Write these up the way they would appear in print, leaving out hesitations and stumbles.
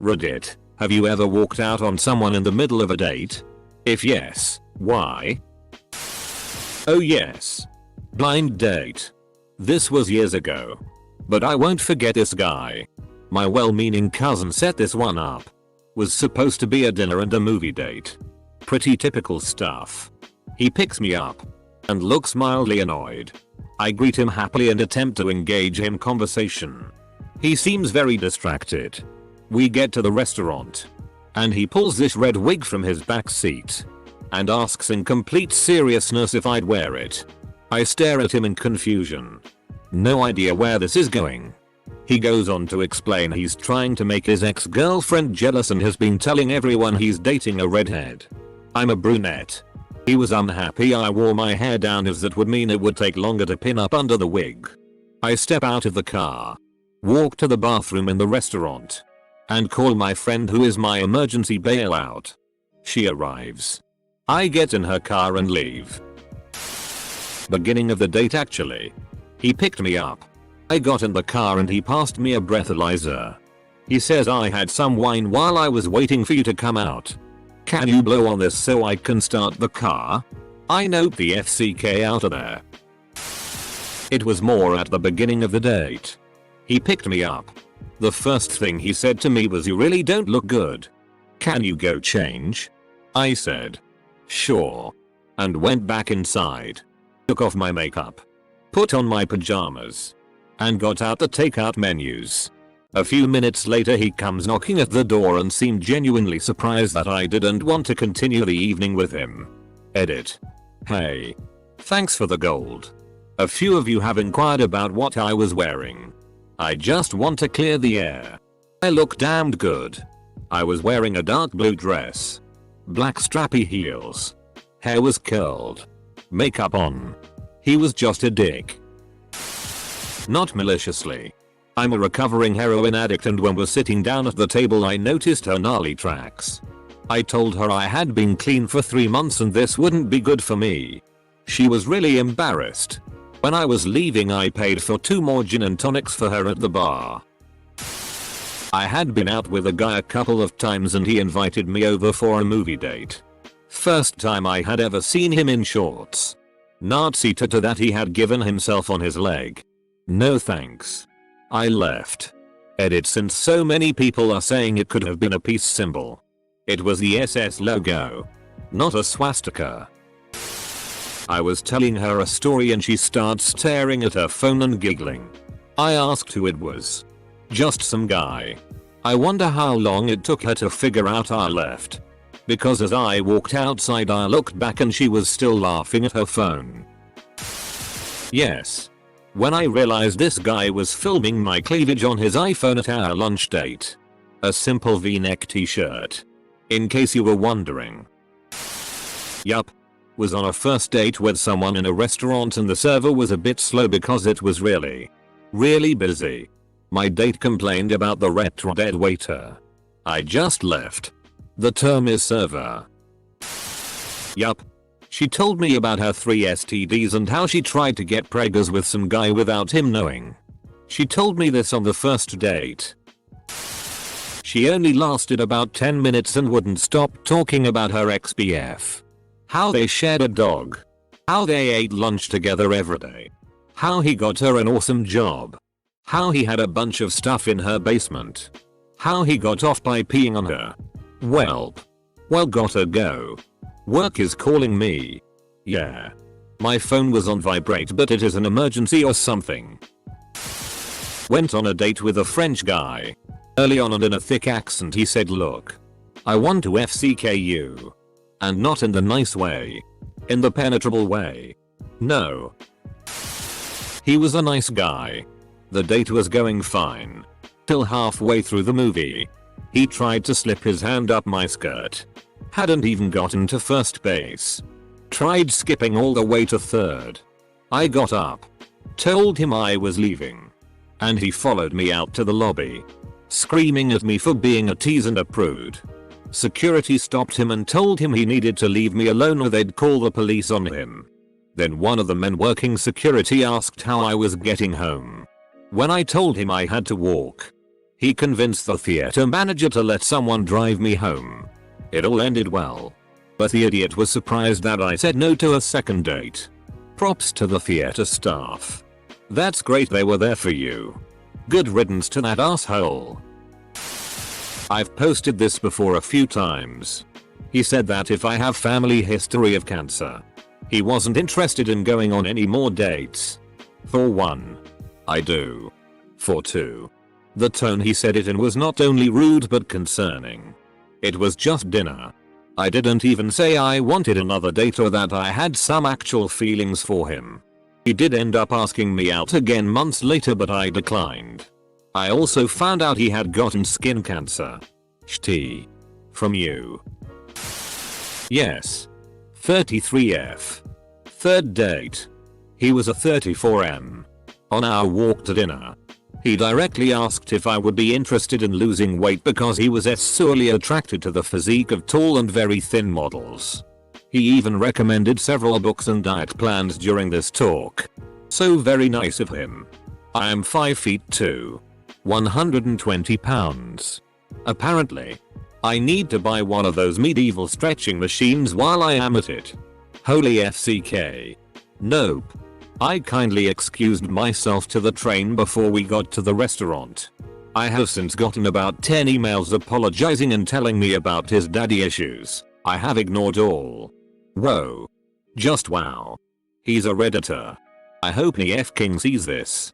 Reddit, have you ever walked out on someone in the middle of a date? If yes, why? Oh yes. Blind date. This was years ago. But I won't forget this guy. My well-meaning cousin set this one up. Was supposed to be a dinner and a movie date. Pretty typical stuff. He picks me up and looks mildly annoyed. I greet him happily and attempt to engage in conversation. He seems very distracted. We get to the restaurant and he pulls this red wig from his back seat and asks in complete seriousness if I'd wear it. I stare at him in confusion. No idea where this is going. He goes on to explain he's trying to make his ex-girlfriend jealous and has been telling everyone he's dating a redhead. I'm a brunette. He was unhappy I wore my hair down as that would mean it would take longer to pin up under the wig. I step out of the car, walk to the bathroom in the restaurant, and call my friend who is my emergency bailout. She arrives. I get in her car and leave. Beginning of the date actually. He picked me up. I got in the car and he passed me a breathalyzer. He says I had some wine while I was waiting for you to come out. Can you blow on this so I can start the car? I note the FCK out of there. It was more at the beginning of the date. He picked me up. The first thing he said to me was, "You really don't look good. Can you go change?" I said, "Sure," and went back inside. Took off my makeup, put on my pajamas, and got out the takeout menus. A few minutes later he comes knocking at the door and seemed genuinely surprised that I didn't want to continue the evening with him. Edit. Hey. Thanks for the gold. A few of you have inquired about what I was wearing. I just want to clear the air. I look damned good. I was wearing a dark blue dress, black strappy heels. Hair was curled. Makeup on. He was just a dick. Not maliciously. I'm a recovering heroin addict and when we're sitting down at the table I noticed her gnarly tracks. I told her I had been clean for 3 months and this wouldn't be good for me. She was really embarrassed. When I was leaving I paid for 2 more gin and tonics for her at the bar. I had been out with a guy a couple of times and he invited me over for a movie date. First time I had ever seen him in shorts. Nazi tattoo that he had given himself on his leg. No thanks. I left. Edit, since so many people are saying it could have been a peace symbol. It was the SS logo, not a swastika. I was telling her a story and she starts staring at her phone and giggling. I asked who it was. Just some guy. I wonder how long it took her to figure out I left. Because as I walked outside I looked back and she was still laughing at her phone. Yes. When I realized this guy was filming my cleavage on his iPhone at our lunch date. A simple V-neck t-shirt. In case you were wondering. Yup. Was on a first date with someone in a restaurant and the server was a bit slow because it was really busy. My date complained about the retro dead waiter. I just left. The term is server. Yup. She told me about her 3 STDs and how she tried to get preggers with some guy without him knowing. She told me this on the first date. She only lasted about 10 minutes and wouldn't stop talking about her ex-BF. How they shared a dog. How they ate lunch together every day. How he got her an awesome job. How he had a bunch of stuff in her basement. How he got off by peeing on her. Well, gotta go. Work is calling me. Yeah. My phone was on vibrate but it is an emergency or something. Went on a date with a French guy. Early on and in a thick accent he said, "Look. I want to FCK you. And not in the nice way. In the penetrable way. No." He was a nice guy. The date was going fine. Till halfway through the movie. He tried to slip his hand up my skirt. Hadn't even gotten to first base. Tried skipping all the way to third. I got up. Told him I was leaving. And he followed me out to the lobby. Screaming at me for being a tease and a prude. Security stopped him and told him he needed to leave me alone or they'd call the police on him. Then one of the men working security asked how I was getting home. When I told him I had to walk, He convinced the theater manager to let someone drive me home. It all ended well. But the idiot was surprised that I said no to a second date. Props to the theater staff. That's great they were there for you. Good riddance to that asshole. I've posted this before a few times. He said that if I have family history of cancer, he wasn't interested in going on any more dates. For 1. I do. For 2. The tone he said it in was not only rude but concerning. It was just dinner. I didn't even say I wanted another date or that I had some actual feelings for him. He did end up asking me out again months later but I declined. I also found out he had gotten skin cancer. Shti. From you. Yes. 33F. Third date. He was a 34M. On our walk to dinner, he directly asked if I would be interested in losing weight because he was sorely attracted to the physique of tall and very thin models. He even recommended several books and diet plans during this talk. So very nice of him. I am 5 feet 2. 120 pounds. Apparently, I need to buy one of those medieval stretching machines while I am at it. Holy FCK. Nope. I kindly excused myself to the train before we got to the restaurant. I have since gotten about 10 emails apologizing and telling me about his daddy issues. I have ignored all. Whoa. Just wow. He's a redditor. I hope the F King sees this.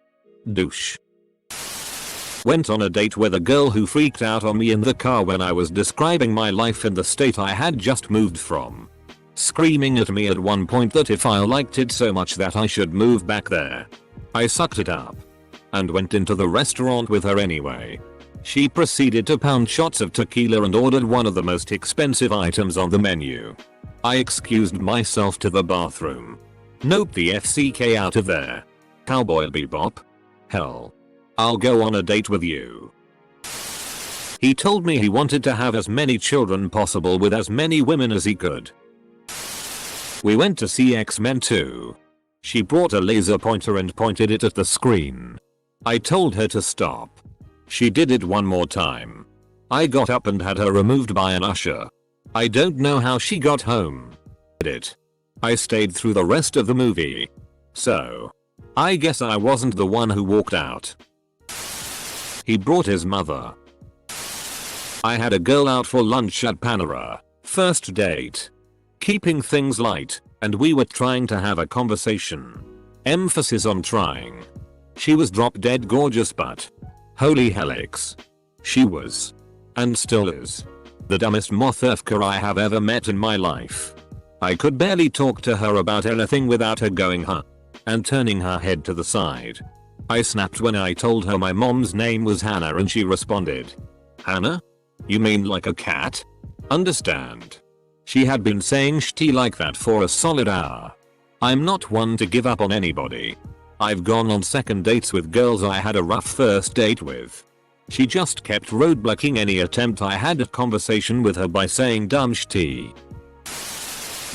Douche. Went on a date with a girl who freaked out on me in the car when I was describing my life in the state I had just moved from. Screaming at me at one point that if I liked it so much that I should move back there. I sucked it up and went into the restaurant with her anyway. She proceeded to pound shots of tequila and ordered one of the most expensive items on the menu. I excused myself to the bathroom. Nope, the FCK out of there. Cowboy Bebop. Hell. I'll go on a date with you. He told me he wanted to have as many children possible with as many women as he could. We went to see X-Men 2. She brought a laser pointer and pointed it at the screen. I told her to stop. She did it one more time. I got up and had her removed by an usher. I don't know how she got home. I stayed through the rest of the movie. So, I guess I wasn't the one who walked out. He brought his mother. I had a girl out for lunch at Panera. First date. Keeping things light, and we were trying to have a conversation. Emphasis on trying. She was drop dead gorgeous but holy helix. She was, and still is, the dumbest mothefka I have ever met in my life. I could barely talk to her about anything without her going huh and turning her head to the side. I snapped when I told her my mom's name was Hannah and she responded, Hannah? You mean like a cat? Understand. She had been saying shti like that for a solid hour. I'm not one to give up on anybody. I've gone on second dates with girls I had a rough first date with. She just kept roadblocking any attempt I had at conversation with her by saying dumb shti.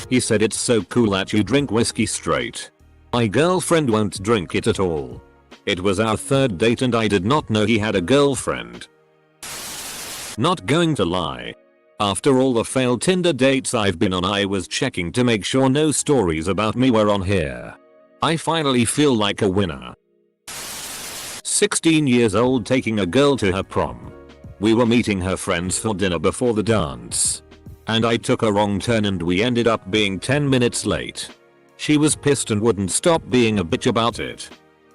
He said it's so cool that you drink whiskey straight. My girlfriend won't drink it at all. It was our third date and I did not know he had a girlfriend. Not going to lie. After all the failed Tinder dates I've been on, I was checking to make sure no stories about me were on here. I finally feel like a winner. 16 years old, taking a girl to her prom. We were meeting her friends for dinner before the dance. And I took a wrong turn and we ended up being 10 minutes late. She was pissed and wouldn't stop being a bitch about it.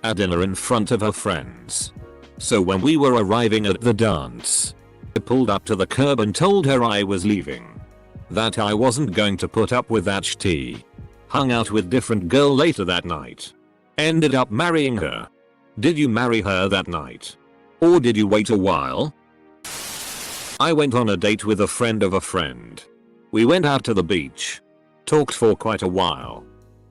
At dinner in front of her friends. So when we were arriving at the dance, I pulled up to the curb and told her I was leaving. That I wasn't going to put up with that shti. Hung out with different girl later that night. Ended up marrying her. Did you marry her that night? Or did you wait a while? I went on a date with a friend of a friend. We went out to the beach. Talked for quite a while.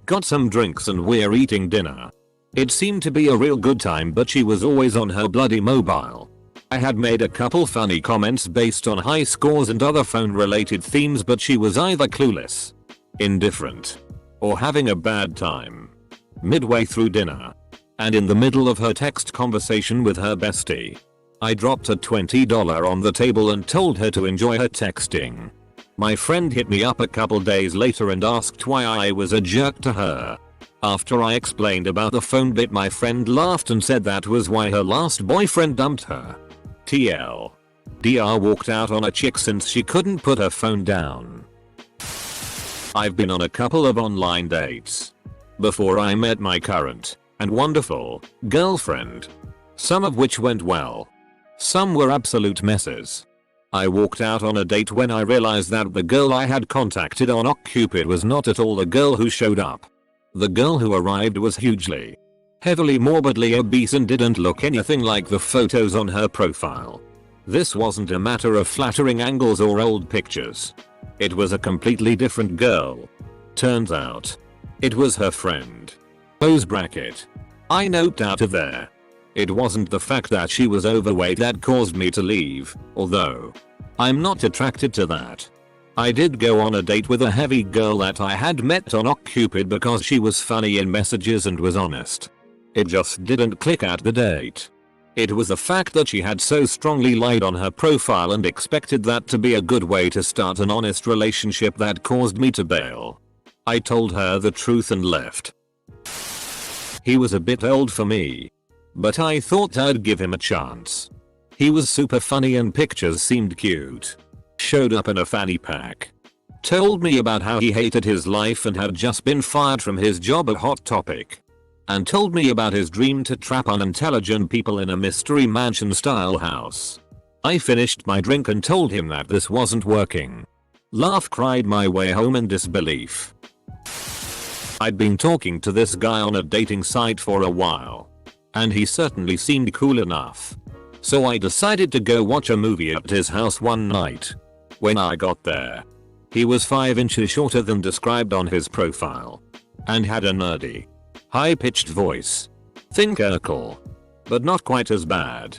Got some drinks and we're eating dinner. It seemed to be a real good time but she was always on her bloody mobile. I had made a couple funny comments based on high scores and other phone related themes but she was either clueless, indifferent, or having a bad time. Midway through dinner, and in the middle of her text conversation with her bestie, I dropped a $20 on the table and told her to enjoy her texting. My friend hit me up a couple days later and asked why I was a jerk to her. After I explained about the phone bit, my friend laughed and said that was why her last boyfriend dumped her. TL. DR walked out on a chick since she couldn't put her phone down. I've been on a couple of online dates before I met my current and wonderful girlfriend, some of which went well. Some were absolute messes. I walked out on a date when I realized that the girl I had contacted on OkCupid was not at all the girl who showed up. The girl who arrived was hugely, heavily morbidly obese and didn't look anything like the photos on her profile. This wasn't a matter of flattering angles or old pictures. It was a completely different girl. Turns out, it was her friend. Close bracket. I noped out of there. It wasn't the fact that she was overweight that caused me to leave, although I'm not attracted to that. I did go on a date with a heavy girl that I had met on OkCupid because she was funny in messages and was honest. It just didn't click at the date. It was the fact that she had so strongly lied on her profile and expected that to be a good way to start an honest relationship that caused me to bail. I told her the truth and left. He was a bit old for me, but I thought I'd give him a chance. He was super funny and pictures seemed cute. Showed up in a fanny pack. Told me about how he hated his life and had just been fired from his job at Hot Topic. And told me about his dream to trap unintelligent people in a mystery mansion style house. I finished my drink and told him that this wasn't working. Laugh cried my way home in disbelief. I'd been talking to this guy on a dating site for a while, and he certainly seemed cool enough. So I decided to go watch a movie at his house one night. When I got there, he was 5 inches shorter than described on his profile, and had a nerdy, high-pitched voice. Think Urkel, but not quite as bad.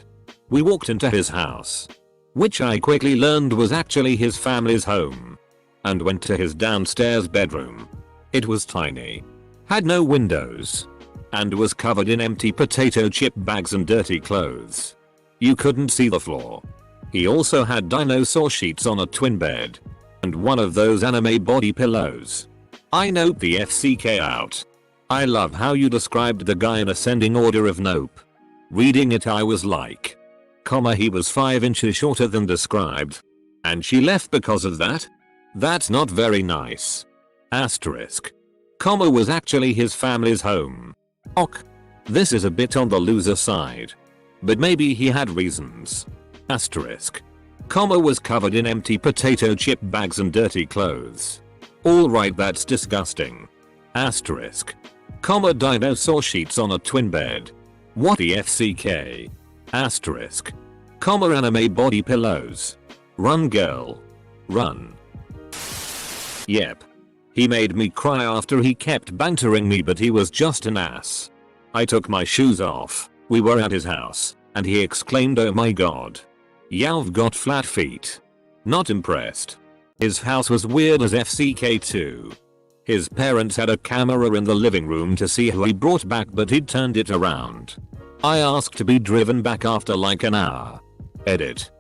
We walked into his house, which I quickly learned was actually his family's home, and went to his downstairs bedroom. It was tiny, had no windows, and was covered in empty potato chip bags and dirty clothes. You couldn't see the floor. He also had dinosaur sheets on a twin bed, and one of those anime body pillows. I note the FCK out. I love how you described the guy in ascending order of nope. Reading it I was like, he was 5 inches shorter than described. And she left because of that? That's not very nice. Asterisk. Was actually his family's home. Ok. This is a bit on the loser side. But maybe he had reasons. Asterisk. Was covered in empty potato chip bags and dirty clothes. Alright, that's disgusting. Asterisk. Dinosaur sheets on a twin bed. What the FCK? Asterisk. Anime body pillows. Run girl. Run. Yep. He made me cry after he kept bantering me, but he was just an ass. I took my shoes off. We were at his house, and he exclaimed, "Oh my god. You've got flat feet." Not impressed. His house was weird as FCK too. His parents had a camera in the living room to see who he brought back, but he'd turned it around. I asked to be driven back after like an hour. Edit.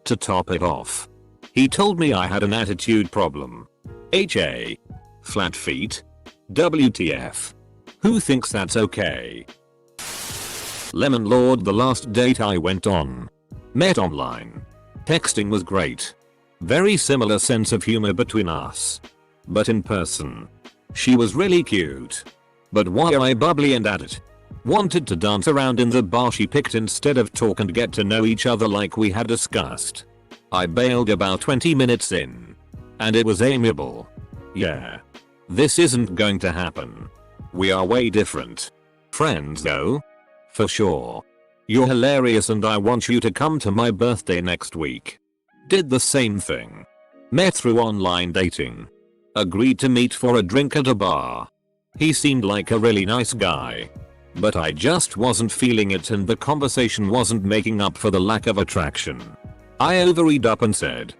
To top it off, he told me I had an attitude problem. HA. Flat feet? WTF. Who thinks that's okay? Lemon Lord, the last date I went on. Met online. Texting was great. Very similar sense of humor between us. But in person, she was really cute. But why bubbly and at it. Wanted to dance around in the bar she picked instead of talk and get to know each other like we had discussed. I bailed about 20 minutes in. And it was amiable. Yeah. This isn't going to happen. We are way different. Friends though? For sure. You're hilarious and I want you to come to my birthday next week. Did the same thing. Met through online dating. Agreed to meet for a drink at a bar. He seemed like a really nice guy. But I just wasn't feeling it and the conversation wasn't making up for the lack of attraction. I overread up and said,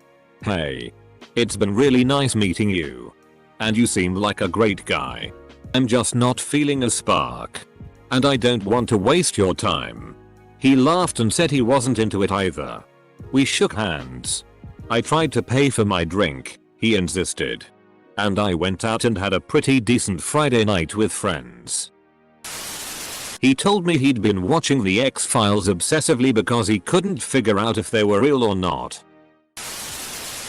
"Hey. It's been really nice meeting you. And you seem like a great guy. I'm just not feeling a spark. And I don't want to waste your time." He laughed and said he wasn't into it either. We shook hands. I tried to pay for my drink, he insisted. And I went out and had a pretty decent Friday night with friends. He told me he'd been watching the X-Files obsessively because he couldn't figure out if they were real or not.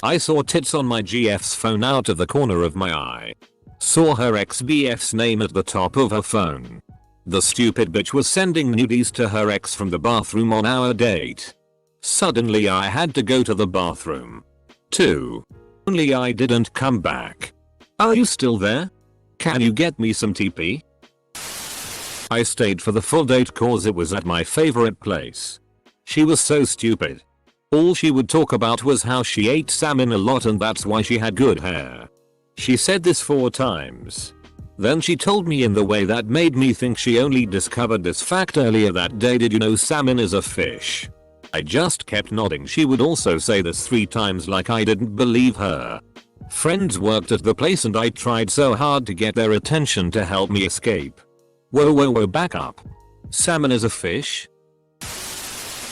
I saw tits on my GF's phone out of the corner of my eye. Saw her ex-BF's name at the top of her phone. The stupid bitch was sending nudies to her ex from the bathroom on our date. Suddenly I had to go to the bathroom. Too. Only I didn't come back. Are you still there? Can you get me some TP? I stayed for the full date cause it was at my favorite place. She was so stupid. All she would talk about was how she ate salmon a lot and that's why she had good hair. She said this 4 times. Then she told me in the way that made me think she only discovered this fact earlier that day. Did you know salmon is a fish? I just kept nodding. She would also say this 3 times like I didn't believe her. Friends worked at the place and I tried so hard to get their attention to help me escape. Whoa, back up. Salmon is a fish?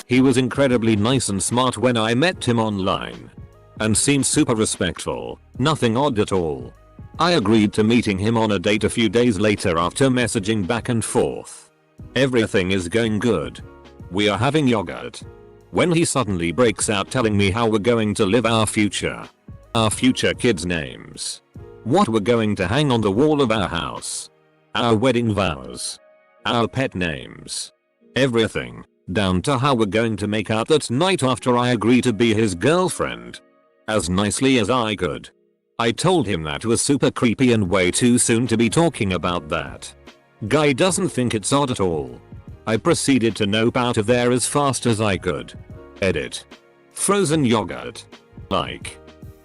He was incredibly nice and smart when I met him online. And seemed super respectful, nothing odd at all. I agreed to meeting him on a date a few days later after messaging back and forth. Everything is going good. We are having yogurt. When he suddenly breaks out telling me how we're going to live our future. Our future kids' names. What we're going to hang on the wall of our house. Our wedding vows. Our pet names. Everything. Down to how we're going to make out that night after I agree to be his girlfriend. As nicely as I could. I told him that was super creepy and way too soon to be talking about that. Guy doesn't think it's odd at all. I proceeded to nope out of there as fast as I could. Edit. Frozen yogurt. Like.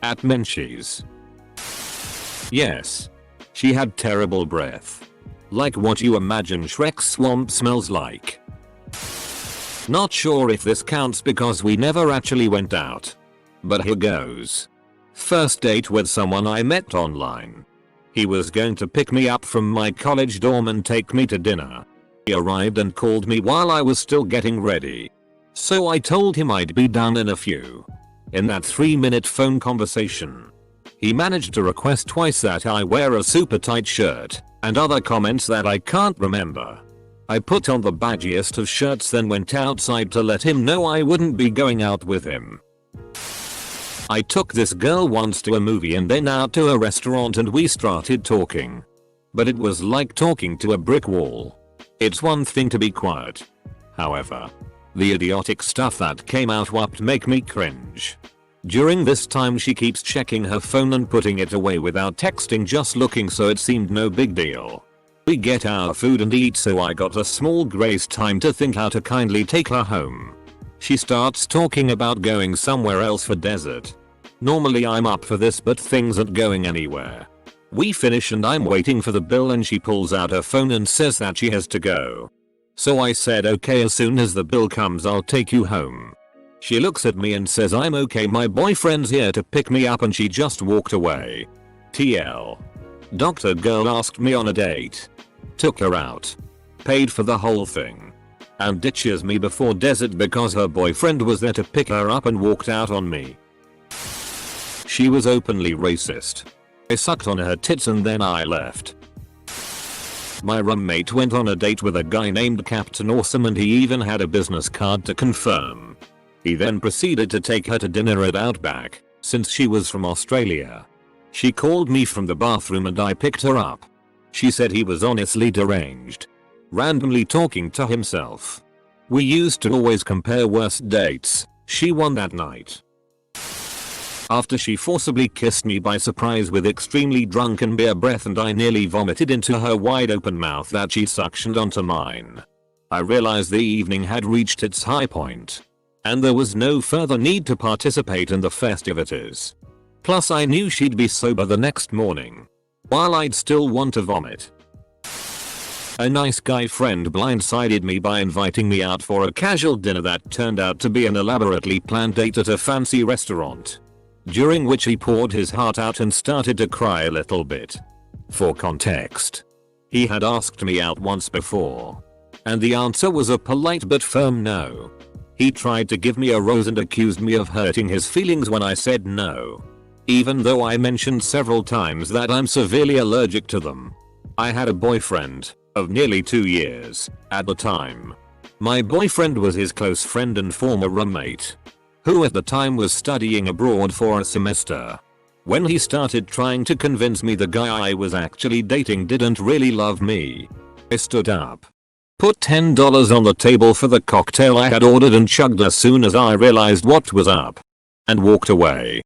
At Menchie's. Yes. She had terrible breath. Like what you imagine Shrek's swamp smells like. Not sure if this counts because we never actually went out. But here goes. First date with someone I met online. He was going to pick me up from my college dorm and take me to dinner. He arrived and called me while I was still getting ready. So I told him I'd be down in a few. In that 3-minute phone conversation, he managed to request twice that I wear a super tight shirt and other comments that I can't remember. I put on the baggiest of shirts then went outside to let him know I wouldn't be going out with him. I took this girl once to a movie and then out to a restaurant and we started talking. But it was like talking to a brick wall. It's one thing to be quiet. However, the idiotic stuff that came out would make me cringe. During this time she keeps checking her phone and putting it away without texting, just looking, so it seemed no big deal. We get our food and eat, so I got a small grace time to think how to kindly take her home. She starts talking about going somewhere else for dessert. Normally I'm up for this but things aren't going anywhere. We finish and I'm waiting for the bill and she pulls out her phone and says that she has to go. So I said okay, as soon as the bill comes I'll take you home. She looks at me and says I'm okay, my boyfriend's here to pick me up, and she just walked away. TL. Doctor girl asked me on a date. Took her out. Paid for the whole thing. And ditches me before dessert because her boyfriend was there to pick her up and walked out on me. She was openly racist. I sucked on her tits and then I left. My roommate went on a date with a guy named Captain Awesome and he even had a business card to confirm. He then proceeded to take her to dinner at Outback, since she was from Australia. She called me from the bathroom and I picked her up. She said he was honestly deranged. Randomly talking to himself. We used to always compare worst dates. She won that night. After she forcibly kissed me by surprise with extremely drunken beer breath and I nearly vomited into her wide open mouth that she suctioned onto mine. I realized the evening had reached its high point. And there was no further need to participate in the festivities. Plus I knew she'd be sober the next morning. While I'd still want to vomit. A nice guy friend blindsided me by inviting me out for a casual dinner that turned out to be an elaborately planned date at a fancy restaurant. During which he poured his heart out and started to cry a little bit. For context, he had asked me out once before. And the answer was a polite but firm no. He tried to give me a rose and accused me of hurting his feelings when I said no. Even though I mentioned several times that I'm severely allergic to them. I had a boyfriend of nearly 2 years at the time. My boyfriend was his close friend and former roommate, who at the time was studying abroad for a semester. When he started trying to convince me the guy I was actually dating didn't really love me, I stood up, put $10 on the table for the cocktail I had ordered and chugged as soon as I realized what was up, and walked away.